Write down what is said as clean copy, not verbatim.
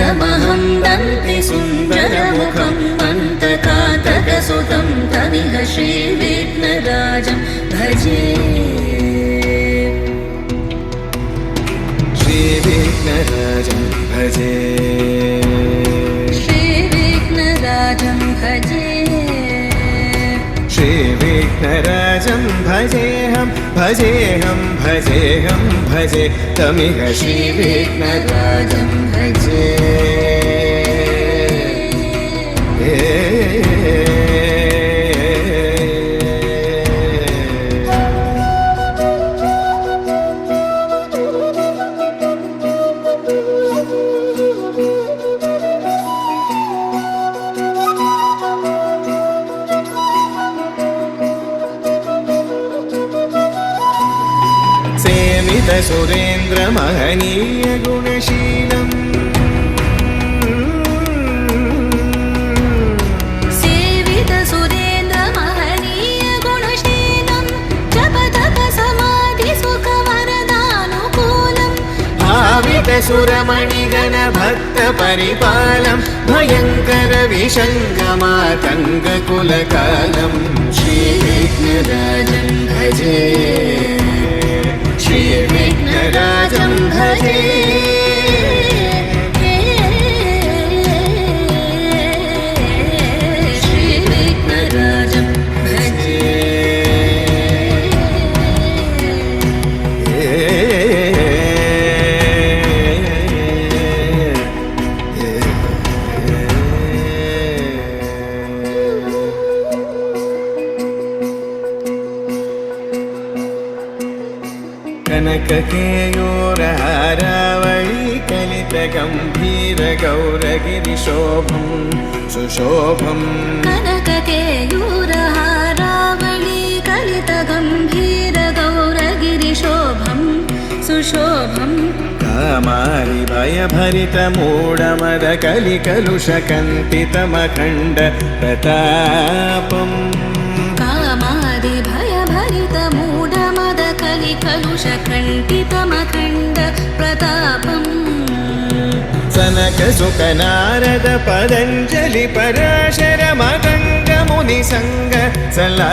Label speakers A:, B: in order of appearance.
A: तमहं दन्ति सुन्दरमुखं मन्तकातकसुतं तमिह श्रीविघ्नराजं भजे।
B: श्रीविघ्नराजं भजे,
A: श्रीविघ्नराजं भजे,
B: श्रीविघ्नराजं भजेऽहं भजेऽहं भजेऽहं भजे तमिह श्रीविघ्नराजं भजे। सुरेन्द्र महनीय गुणशीलम्
A: सेवित सुरेन्द्र महनीय गुणशीलं जप तप समाधि सुख वरदानुकूलम्
B: भावित सुरमणिगण भक्त परिपालं भयंकर विषङ्गमातङ्ग कुलकालं श्रीविघ्नराजं भजे। श्रीविघ्नराजं भजे,
A: श्रीविघ्नराजं भजे।
B: कनककेयूरहारावळी कलितगम्भीर गौरगिरिशोभं सुशोभम्
A: कनककेयूरहारावळी कलितगम्भीर गौरगिरिशोभं सुशोभम्
B: कामारि भयभरितमूढमद कलिकलुषकन्तितमखण्ड प्रतापम्
A: कामादि भयभरितमूढमद कलिकलुषकण्टितमखण्ड प्रतापम्
B: सनकसुकनारद पतञ्जलि पराशर मकण्ड मुनिसङ्ग सला